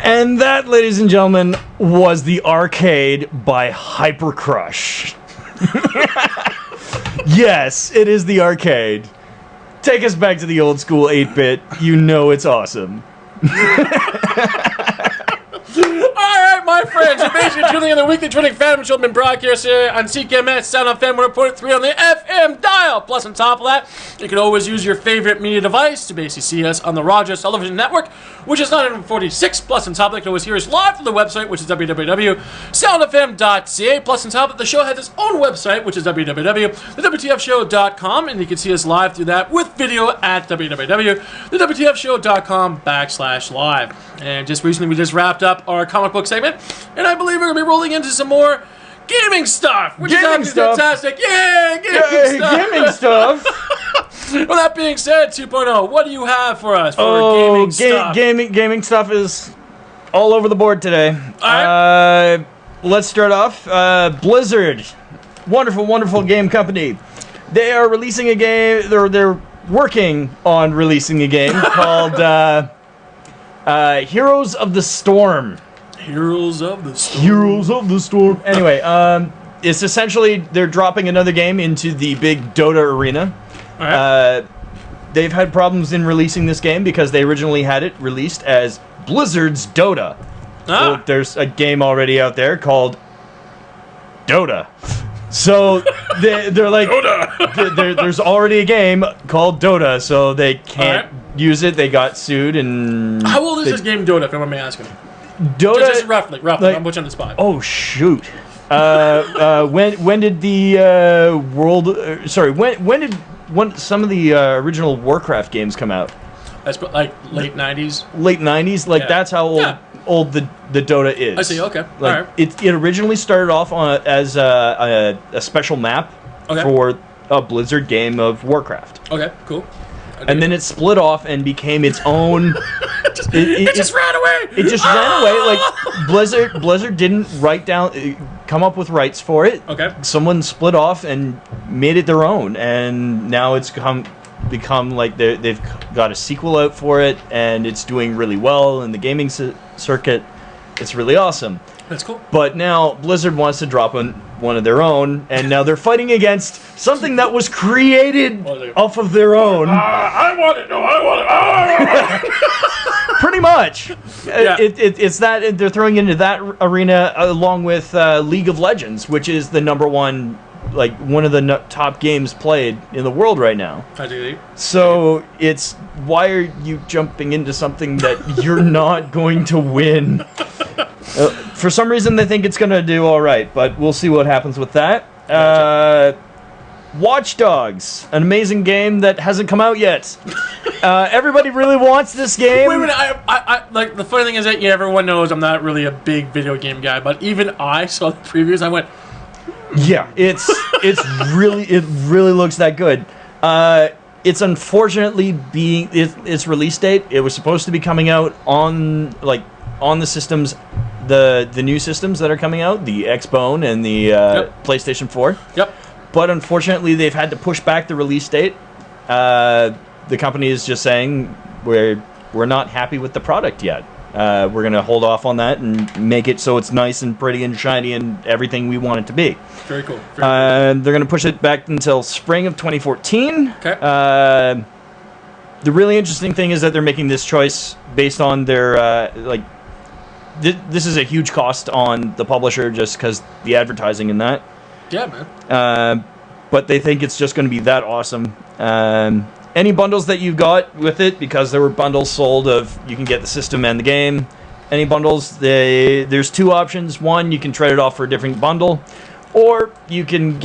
And that, ladies and gentlemen, was The Arcade by Hyper Crush. Yes, it is The Arcade. Take us back to the old school 8-bit. You know it's awesome. Alright, my friends, you're basically tuning in the weekly Twinning Phantom Children broadcast here on CKMS Sound on FM 100.3 on the FM dial. Plus, on top of that, you can always use your favorite media device to basically see us on the Rogers Television Network, which is 946. Plus, on top of that, you can always hear us live from the website, which is www.soundfm.ca. Plus, on top of that, the show has its own website, which is www.thewtfshow.com, and you can see us live through that with video at www.thewtfshow.com/live. And just recently, we just wrapped up our comic book segment, and I believe we're going to be rolling into some more gaming stuff, which is absolutely fantastic. Yeah, gaming stuff. Well, that being said, 2.0, what do you have for us for gaming stuff? Gaming stuff is all over the board today. All right. Let's start off. Blizzard, wonderful game company. They are releasing a game. They're working on releasing a game called Heroes of the Storm. Heroes of the Storm. Anyway, it's essentially they're dropping another game into the big Dota arena. All right. They've had problems in releasing this game because they originally had it released as Blizzard's Dota. So there's a game already out there called Dota. So they're like, there's already a game called Dota, so they can't use it. They got sued and... How old is this game Dota, if you want me asking? Dota... Just roughly, like, I'm putting you on the spot. Oh, shoot. When did the when some of the original Warcraft games come out? That's like late 90s? Late 90s? Like, that's how old the Dota is. I see, okay. Like, all right. It originally started off as a special map for a Blizzard game of Warcraft. Okay, cool. And then it split off and became its own... it just ran away! It just ran away. Like, Blizzard didn't come up with rights for it. Okay. Someone split off and made it their own. And now it's become like they've got a sequel out for it, and it's doing really well in the gaming circuit. It's really awesome. That's cool. But now Blizzard wants to drop one of their own, and now they're fighting against something that was created off of their own. I want it. No, I want it. Pretty much. Yeah. It's that they're throwing into that arena along with League of Legends, which is the number one, like one of the top games played in the world right now. So it's, why are you jumping into something that you're not going to win? For some reason, they think it's going to do all right, but we'll see what happens with that. Watch Dogs, an amazing game that hasn't come out yet. Everybody really wants this game. Wait a minute, I like, the funny thing is that everyone knows I'm not really a big video game guy, but even I saw the previews, I went... Yeah, it really looks that good. It's unfortunately its release date. It was supposed to be coming out on the systems, the new systems that are coming out, the Xbone and the PlayStation 4. Yep. But unfortunately, they've had to push back the release date. The company is just saying we're not happy with the product yet. We're going to hold off on that and make it so it's nice and pretty and shiny and everything we want it to be. Very cool. They're going to push it back until spring of 2014. Okay. The really interesting thing is that they're making this choice based on their, this is a huge cost on the publisher just because the advertising and that. Yeah, man. But they think it's just going to be that awesome. Any bundles that you got with it, because there were bundles sold of you can get the system and the game. Any bundles, there's two options. One, you can trade it off for a different bundle, or you can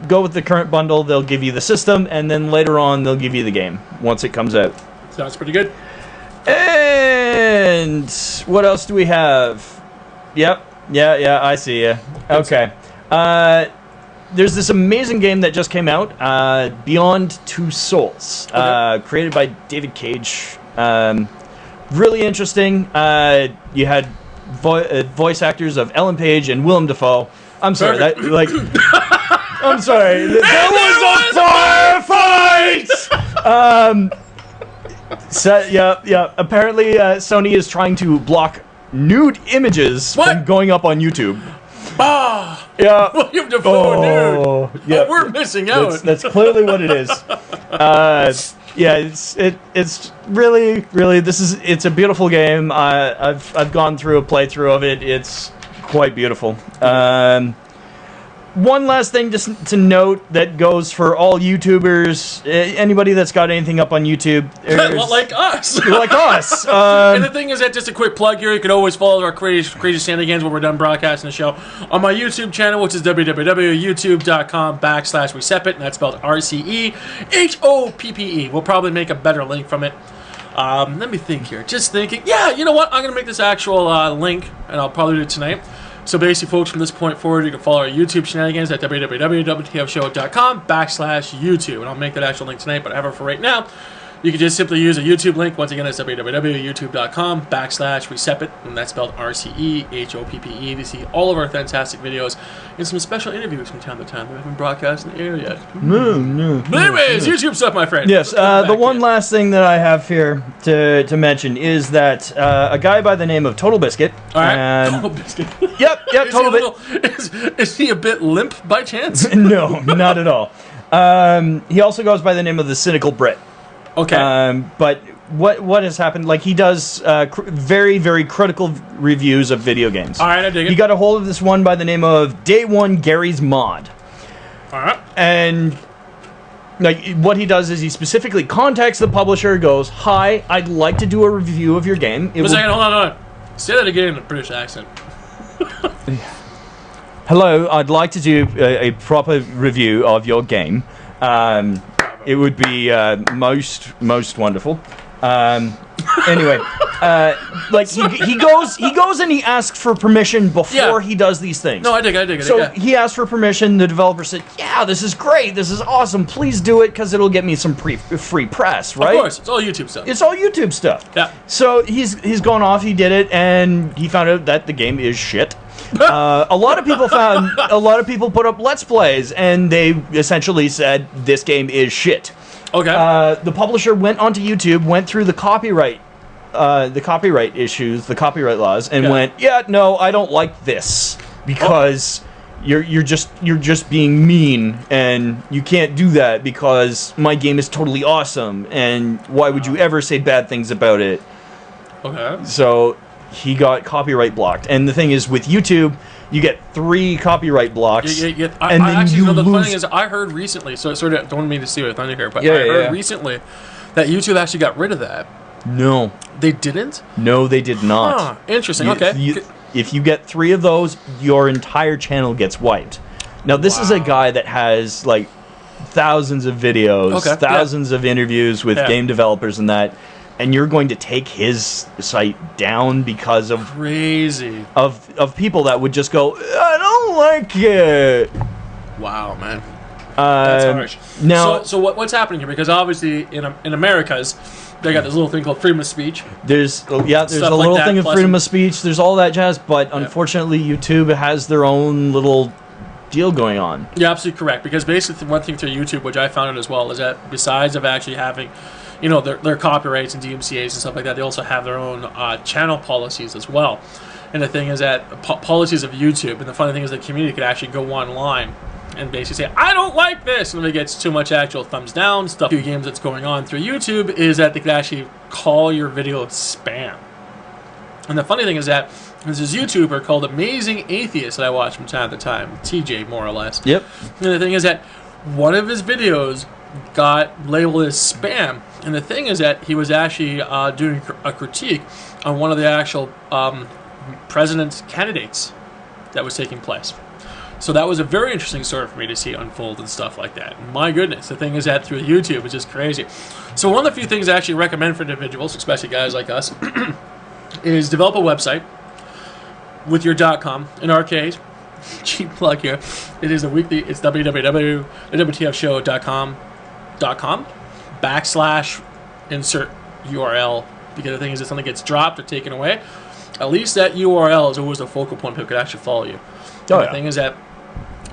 go with the current bundle. They'll give you the system, and then later on they'll give you the game once it comes out. Sounds pretty good. And what else do we have? Yep. Yeah, I see ya. Okay. There's this amazing game that just came out, Beyond Two Souls, created by David Cage. Really interesting. You had voice actors of Ellen Page and Willem Dafoe. I'm sorry, I'm sorry. There was a firefight! Apparently Sony is trying to block nude images from going up on YouTube. Ah, Yeah. William Dafoe, dude. Yeah. Oh, we're missing out. That's clearly what it is. Yeah, it's really it's a beautiful game. I've gone through a playthrough of it. It's quite beautiful. One last thing just to note that goes for all YouTubers, anybody that's got anything up on YouTube. Like us. Like us. And the thing is that, just a quick plug here, you can always follow our crazy shenanigans when we're done broadcasting the show on my YouTube channel, which is www.youtube.com/Recepit, and that's spelled RCEHOPPE. We'll probably make a better link from it. Let me think here. Just thinking. Yeah, you know what? I'm going to make this actual link, and I'll probably do it tonight. So basically, folks, from this point forward, you can follow our YouTube shenanigans at www.wtfshow.com/YouTube. And I'll make that actual link tonight, but however, for right now, you can just simply use a YouTube link. Once again, it's www.youtube.com/Recepit, and that's spelled RCEHOPPE, to see all of our fantastic videos and some special interviews from time to time that we haven't broadcast in the air yet. No. But anyways, YouTube stuff, my friend. Yes, the one last thing that I have here to mention is that a guy by the name of Total Biscuit. All right. And Total Biscuit. Yep, Total Biscuit. Is he a bit limp by chance? No, not at all. He also goes by the name of the Cynical Brit. Okay. But what has happened? Like, he does very, very critical reviews of video games. All right, I dig it. He got a hold of this one by the name of Day One Gary's Mod. All right. And like, what he does is he specifically contacts the publisher, goes, "Hi, I'd like to do a review of your game." Hold on. Say that again in a British accent. Hello, I'd like to do a proper review of your game. It would be most wonderful. Anyway, like he goes and he asks for permission before he does these things. No, I dig it. So he asked for permission. The developer said, "Yeah, this is great. This is awesome. Please do it because it'll get me some free press, right?" Of course, it's all YouTube stuff. It's all YouTube stuff. Yeah. So he's gone off. He did it, and he found out that the game is shit. A lot of people put up Let's Plays, and they essentially said this game is shit. Okay. The publisher went onto YouTube, went through the copyright issues, the copyright laws, and went, "Yeah, no, I don't like this because you're just being mean, and you can't do that because my game is totally awesome, and why would you ever say bad things about it?" Okay. So he got copyright blocked, and the thing is, with YouTube, you get 3 copyright blocks, and then the lose. funny thing is, I heard recently, so sort of don't want me to see what thunder here, but I heard recently that YouTube actually got rid of that. No, they didn't. No, they did not. Huh, interesting. Okay. If you get 3 of those, your entire channel gets wiped. Now, this is a guy that has like thousands of videos, thousands of interviews with game developers and that. And you're going to take his site down because of crazy of people that would just go, "I don't like it." Wow, man, that's harsh. Now, so what's happening here? Because obviously in Americas, they got this little thing called freedom of speech. There's a little thing of freedom of speech. There's all that jazz, but unfortunately, YouTube has their own little deal going on. You're absolutely correct. Because basically, one thing through YouTube, which I found out as well, is that besides of actually having, you know, their copyrights and DMCAs and stuff like that, they also have their own channel policies as well. And the thing is that policies of YouTube, and the funny thing is the community could actually go online and basically say, "I don't like this," and if it gets too much actual thumbs down stuff. Few games that's going on through YouTube is that they could actually call your video spam. And the funny thing is that there's this YouTuber called Amazing Atheist that I watch from time to time, TJ more or less. Yep. And the thing is that one of his videos got labeled as spam. And the thing is that he was actually doing a critique on one of the actual president's candidates that was taking place. So that was a very interesting story for me to see unfold and stuff like that. And my goodness, the thing is that through YouTube, it's just crazy. So one of the few things I actually recommend for individuals, especially guys like us, is develop a website with your .com. In our case, cheap plug here, it is it's www.wtfshow.com/insert URL, because the thing is, if something gets dropped or taken away, at least that URL is always a focal point people could actually follow you. The thing is that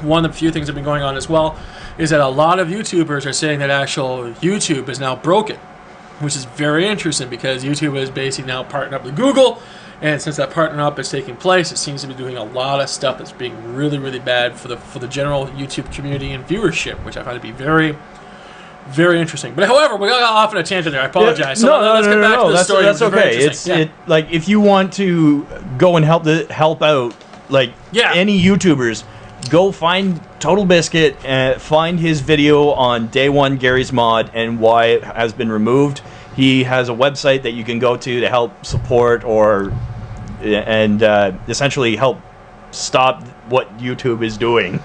one of the few things that have been going on as well is that a lot of YouTubers are saying that actual YouTube is now broken, which is very interesting because YouTube is basically now partnered up with Google, And since that partner up is taking place, it seems to be doing a lot of stuff that's being really, really bad for the general YouTube community and viewership, which I find to be very, very interesting. But however, we got off on a tangent there. I apologize. Yeah, Let's get back to the story. That's okay. Like if you want to go and help out, like any YouTubers, go find Total Biscuit and find his video on Day One Gary's Mod and why it has been removed. He has a website that you can go to help support and essentially help stop what YouTube is doing.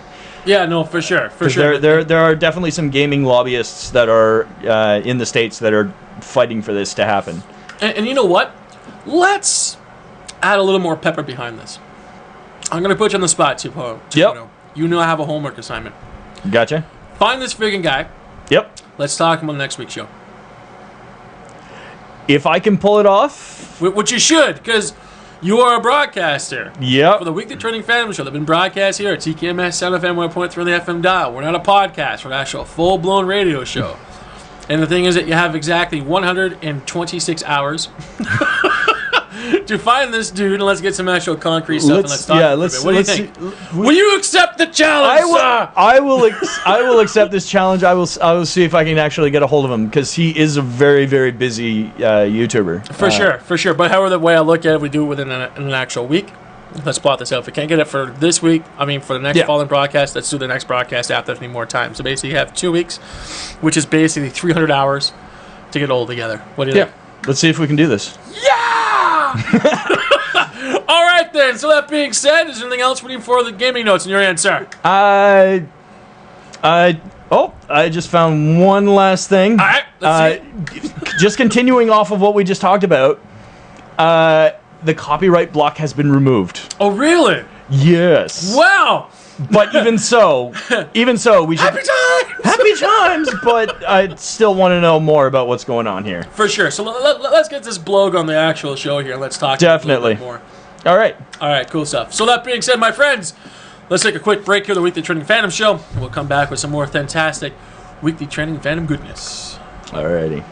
Yeah, no, for sure. There are definitely some gaming lobbyists that are in the States that are fighting for this to happen. And you know what? Let's add a little more pepper behind this. I'm going to put you on the spot, Tupo. Yep. You know I have a homework assignment. Gotcha. Find this friggin' guy. Yep. Let's talk about next week's show. If I can pull it off. Which you should, because you are a broadcaster. Yep. For the Weekly Trending Fandom Show. They've been broadcast here at TKMS Sound FM 1.3 on the FM dial. We're not a podcast. We're an actual full-blown radio show. And the thing is that you have exactly 126 hours to find this dude, and let's get some actual concrete stuff and let's talk about it. What do you think? Will you accept the challenge, sir? I will accept this challenge. I will see if I can actually get a hold of him because he is a very, very busy YouTuber. For sure. But however the way I look at it, we do it within an actual week. Let's plot this out. If we can't get it for this week, for the next following broadcast, let's do the next broadcast after if we need more time. So basically you have 2 weeks, which is basically 300 hours to get it all together. What do you think? Let's see if we can do this. Yeah! All right, then. So that being said, is there anything else we need for the gaming notes in your end, sir? I just found one last thing. All right, let's see. Just continuing off of what we just talked about, the copyright block has been removed. Oh, really? Yes. Wow. But even so, we should... Happy times! But I still want to know more about what's going on here. For sure. So let's get this blog on the actual show here. Let's talk definitely a little bit more. All right, cool stuff. So that being said, my friends, let's take a quick break here, the Weekly Trending Fandom Show. We'll come back with some more fantastic Weekly Trending Fandom goodness. Alrighty.